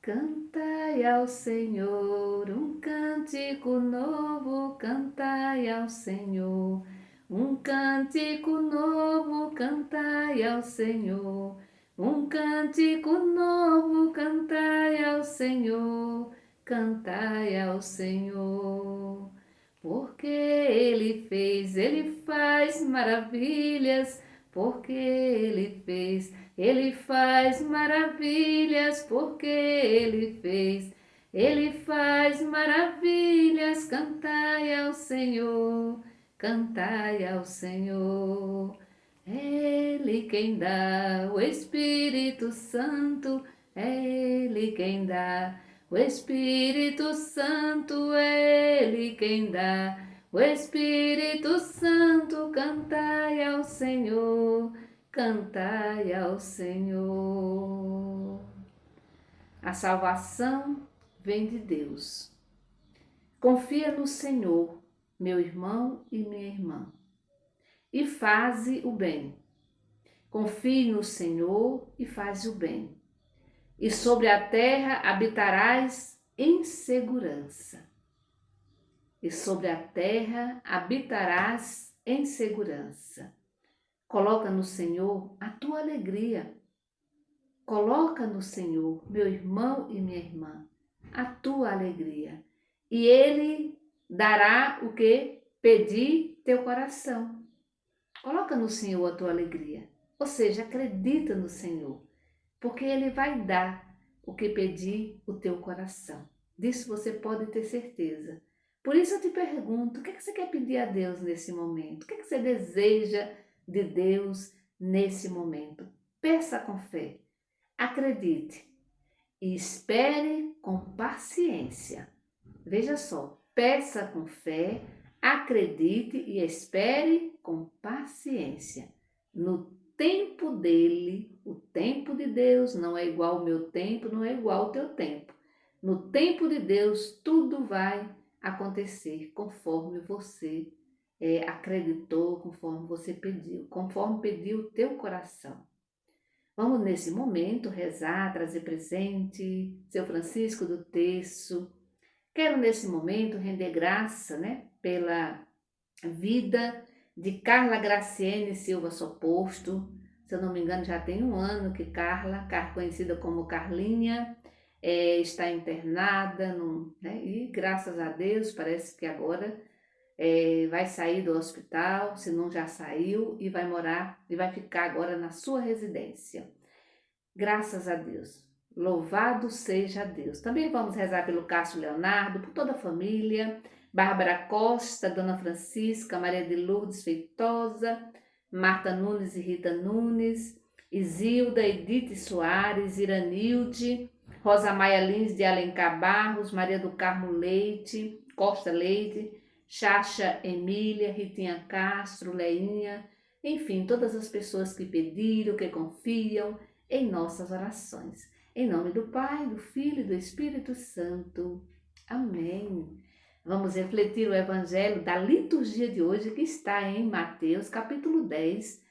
Cantai ao Senhor um cântico novo, cantai ao Senhor. Um cântico novo, cantai ao Senhor. Um cântico novo, cantai ao Senhor. Cantai ao Senhor. Porque Ele faz maravilhas, porque Ele faz maravilhas, porque Ele faz maravilhas, cantai ao Senhor, cantai ao Senhor. É Ele quem dá o Espírito Santo, é Ele quem dá o Espírito Santo, é Ele quem dá o Espírito Santo, cantai ao Senhor, cantai ao Senhor. A salvação vem de Deus. Confia no Senhor, meu irmão e minha irmã, e faze o bem. Confie no Senhor e faze o bem. E sobre a terra habitarás em segurança. E sobre a terra habitarás em segurança. Coloca no Senhor a tua alegria. Coloca no Senhor, meu irmão e minha irmã, a tua alegria. E Ele dará o que pedir teu coração. Coloca no Senhor a tua alegria. Ou seja, acredita no Senhor, porque Ele vai dar o que pedir o teu coração. Disso você pode ter certeza. Por isso eu te pergunto, o que você quer pedir a Deus nesse momento? O que você deseja de Deus nesse momento? Peça com fé, acredite e espere com paciência. Veja só, peça com fé, acredite e espere com paciência. No tempo dele, o tempo de Deus não é igual ao meu tempo, não é igual ao teu tempo. No tempo de Deus, tudo vai acontecer conforme você acreditou, conforme você pediu, conforme pediu o teu coração. Vamos nesse momento rezar, trazer presente, seu Francisco do Terço. Quero nesse momento render graça, pela vida de Carla Graciene Silva Soposto. Se eu não me engano, já tem um ano que Carla, conhecida como Carlinha, está internada, e graças a Deus parece que agora vai sair do hospital, se não já saiu, e vai morar, e vai ficar agora na sua residência. Graças a Deus. Louvado seja Deus. Também vamos rezar pelo Cássio Leonardo, por toda a família, Bárbara Costa, Dona Francisca, Maria de Lourdes Feitosa, Marta Nunes e Rita Nunes, Isilda, Edith Soares, Iranilde, Rosa Maia Lins de Alencar Barros, Maria do Carmo Leite, Costa Leite, Chacha Emília, Ritinha Castro, Leinha, enfim, todas as pessoas que pediram, que confiam em nossas orações. Em nome do Pai, do Filho e do Espírito Santo. Amém. Vamos refletir o Evangelho da liturgia de hoje, que está em Mateus, capítulo 10,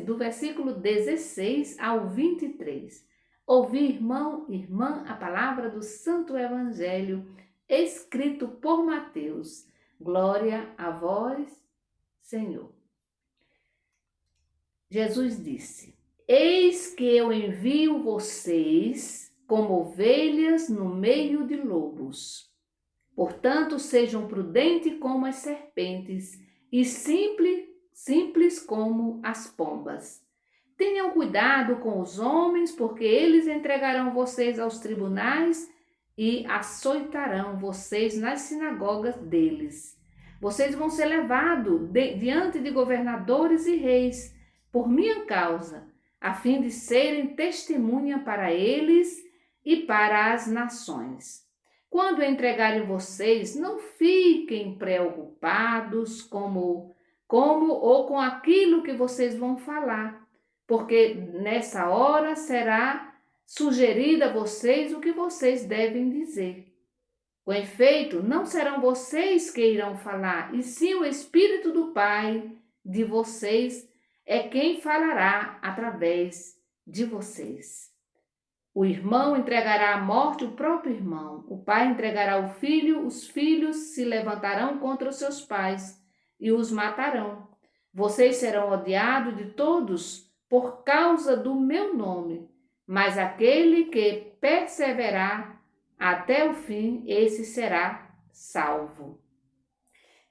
do versículo 16 ao 23. Ouvi, irmão e irmã, a palavra do Santo Evangelho, escrito por Mateus. Glória a vós, Senhor. Jesus disse: Eis que eu envio vocês como ovelhas no meio de lobos. Portanto, sejam prudentes como as serpentes e simples como as pombas. Tenham cuidado com os homens, porque eles entregarão vocês aos tribunais e açoitarão vocês nas sinagogas deles. Vocês vão ser levados diante de governadores e reis por minha causa, a fim de serem testemunha para eles e para as nações. Quando entregarem vocês, não fiquem preocupados como ou com aquilo que vocês vão falar, porque nessa hora será sugerido a vocês o que vocês devem dizer. Com efeito, não serão vocês que irão falar, e sim o Espírito do Pai de vocês é quem falará através de vocês. O irmão entregará à morte o próprio irmão, o pai entregará o filho, os filhos se levantarão contra os seus pais e os matarão. Vocês serão odiados de todos por causa do meu nome, mas aquele que perseverar até o fim, esse será salvo.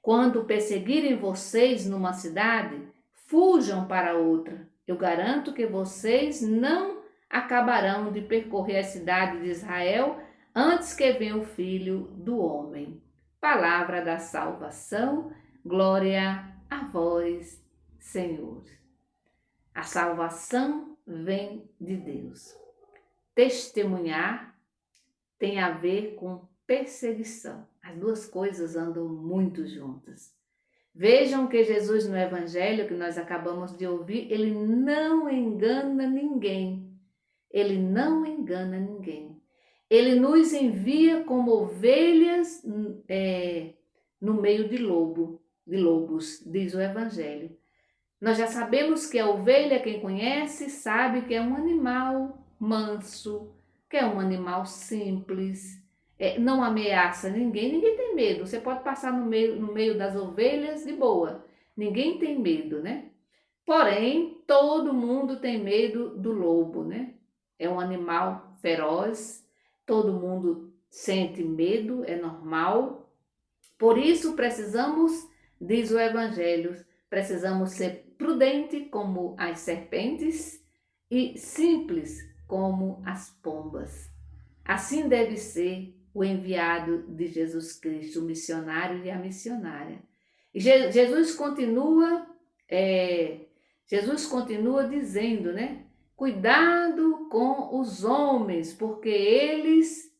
Quando perseguirem vocês numa cidade, fujam para outra. Eu garanto que vocês não acabarão de percorrer a cidade de Israel antes que venha o Filho do Homem. Palavra da salvação, glória a vós, Senhor. A salvação vem de Deus. Testemunhar tem a ver com perseguição. As duas coisas andam muito juntas. Vejam que Jesus no Evangelho que nós acabamos de ouvir, ele não engana ninguém. Ele não engana ninguém. Ele nos envia como ovelhas no meio de lobos, diz o Evangelho. Nós já sabemos que a ovelha, quem conhece, sabe que é um animal manso, que é um animal simples, não ameaça ninguém tem medo. Você pode passar no meio das ovelhas de boa, ninguém tem medo, né? Porém, todo mundo tem medo do lobo, né? É um animal feroz, todo mundo sente medo, é normal. Por isso precisamos, diz o Evangelho, precisamos ser prudente como as serpentes e simples como as pombas. Assim deve ser o enviado de Jesus Cristo, o missionário e a missionária. E Jesus continua dizendo, né? Cuidado com os homens, porque eles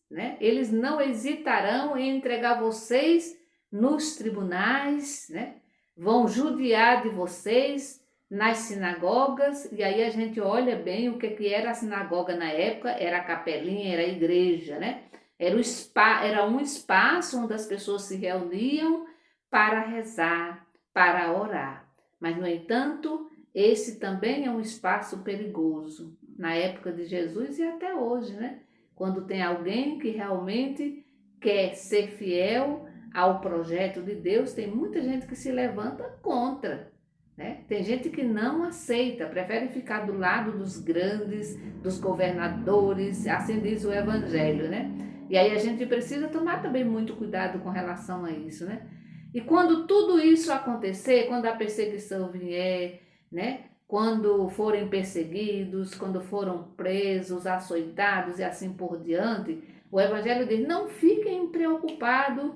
não hesitarão em entregar vocês nos tribunais, né? Vão judiar de vocês nas sinagogas, e aí a gente olha bem o que era a sinagoga na época, era a capelinha, era a igreja, né? Era um espaço onde as pessoas se reuniam para rezar, para orar. Mas, no entanto, esse também é um espaço perigoso, na época de Jesus e até hoje, né? Quando tem alguém que realmente quer ser fiel ao projeto de Deus, tem muita gente que se levanta contra, né? Tem gente que não aceita, prefere ficar do lado dos grandes, dos governadores, assim diz o Evangelho, né? E aí a gente precisa tomar também muito cuidado com relação a isso, né? E quando tudo isso acontecer, quando a perseguição vier, né? Quando forem perseguidos, quando foram presos, açoitados e assim por diante, o Evangelho diz: não fiquem preocupados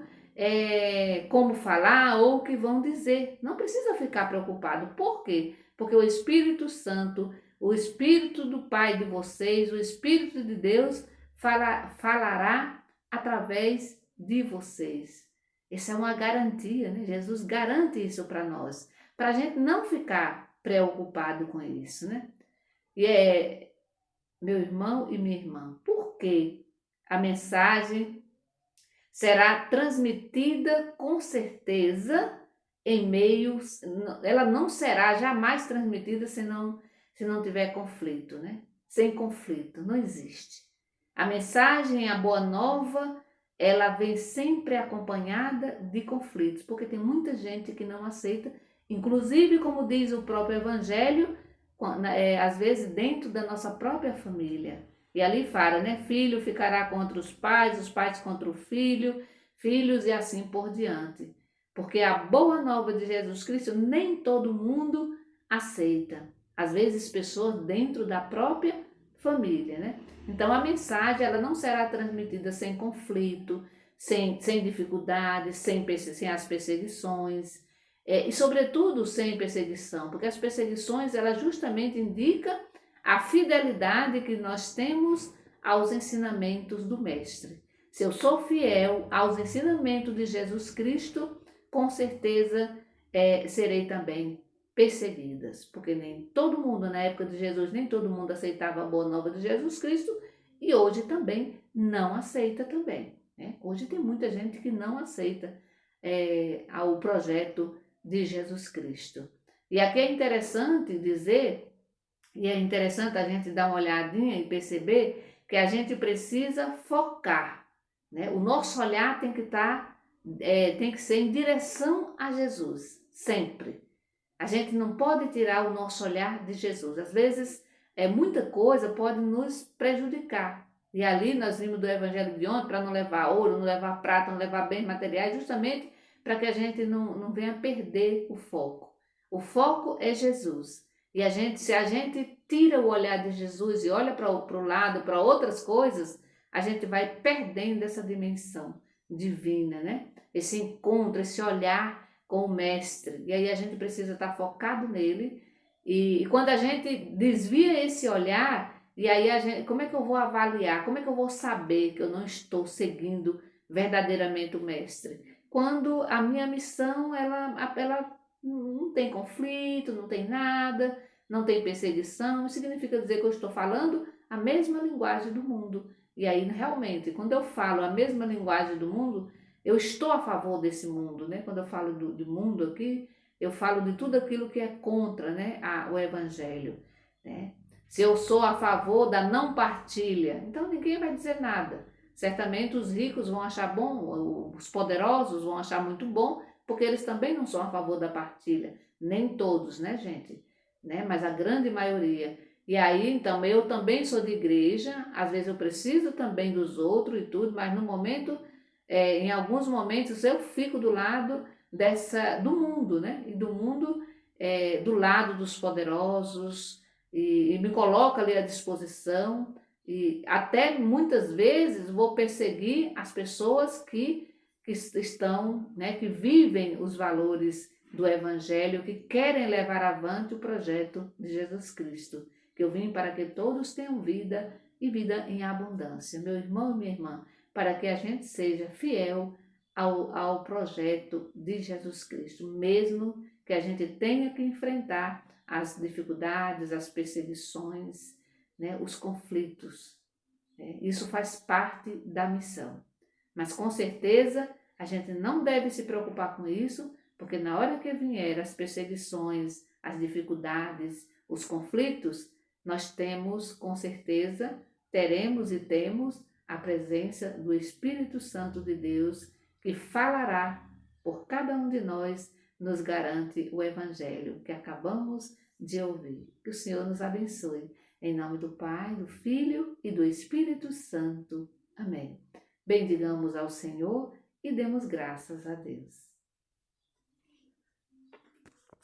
como falar ou o que vão dizer. Não precisa ficar preocupado. Por quê? Porque o Espírito Santo, o Espírito do Pai de vocês, o Espírito de Deus falará através de vocês. Essa é uma garantia, né? Jesus garante isso para nós, para a gente não ficar preocupado com isso, né? E meu irmão e minha irmã, por que a mensagem será transmitida com certeza em meios, ela não será jamais transmitida se não tiver conflito, né? Sem conflito, não existe. A mensagem, a boa nova, ela vem sempre acompanhada de conflitos, porque tem muita gente que não aceita, inclusive, como diz o próprio Evangelho, às vezes dentro da nossa própria família. E ali fala, né? Filho ficará contra os pais contra o filho, filhos e assim por diante. Porque a boa nova de Jesus Cristo nem todo mundo aceita. Às vezes pessoas dentro da própria família, né? Então a mensagem ela não será transmitida sem conflito, sem dificuldades, sem as perseguições, e sobretudo sem perseguição, porque as perseguições ela justamente indica a fidelidade que nós temos aos ensinamentos do Mestre. Se eu sou fiel aos ensinamentos de Jesus Cristo, com certeza serei também perseguidas, porque nem todo mundo, na época de Jesus, nem todo mundo aceitava a boa nova de Jesus Cristo, e hoje também não aceita também, né? Hoje tem muita gente que não aceita o projeto de Jesus Cristo. E aqui é interessante dizer, e é interessante a gente dar uma olhadinha e perceber que a gente precisa focar, né? O nosso olhar tem que tem que ser em direção a Jesus, sempre. A gente não pode tirar o nosso olhar de Jesus. Às vezes, muita coisa pode nos prejudicar. E ali nós vimos do Evangelho de ontem, para não levar ouro, não levar prata, não levar bens materiais, justamente para que a gente não venha perder o foco. O foco é Jesus. E se a gente tira o olhar de Jesus e olha para o lado, para outras coisas, a gente vai perdendo essa dimensão divina, né? Esse encontro, esse olhar com o mestre. E aí a gente precisa estar focado nele. E quando a gente desvia esse olhar, e aí como é que eu vou avaliar? Como é que eu vou saber que eu não estou seguindo verdadeiramente o mestre? Quando a minha missão, ela não tem conflito, não tem nada, não tem perseguição, significa dizer que eu estou falando a mesma linguagem do mundo. E aí, realmente, quando eu falo a mesma linguagem do mundo, eu estou a favor desse mundo, né? Quando eu falo do mundo aqui, eu falo de tudo aquilo que é contra, né, o evangelho, né? Se eu sou a favor da não partilha, então ninguém vai dizer nada. Certamente os ricos vão achar bom, os poderosos vão achar muito bom, porque eles também não são a favor da partilha. Nem todos, né, gente? Né? Mas a grande maioria. E aí, então, eu também sou de igreja, às vezes eu preciso também dos outros e tudo, mas no momento, em alguns momentos eu fico do lado do mundo, né? E do mundo, do lado dos poderosos, e me coloco ali à disposição, e até muitas vezes vou perseguir as pessoas que estão, né, que vivem os valores do Evangelho, que querem levar avante o projeto de Jesus Cristo, que eu vim para que todos tenham vida e vida em abundância. Meu irmão e minha irmã, para que a gente seja fiel ao projeto de Jesus Cristo, mesmo que a gente tenha que enfrentar as dificuldades, as perseguições, né, os conflitos. Isso faz parte da missão. Mas com certeza a gente não deve se preocupar com isso, porque na hora que vier as perseguições, as dificuldades, os conflitos, nós temos, com certeza, teremos e temos a presença do Espírito Santo de Deus, que falará por cada um de nós, nos garante o Evangelho que acabamos de ouvir. Que o Senhor nos abençoe. Em nome do Pai, do Filho e do Espírito Santo. Amém. Bendigamos ao Senhor e demos graças a Deus.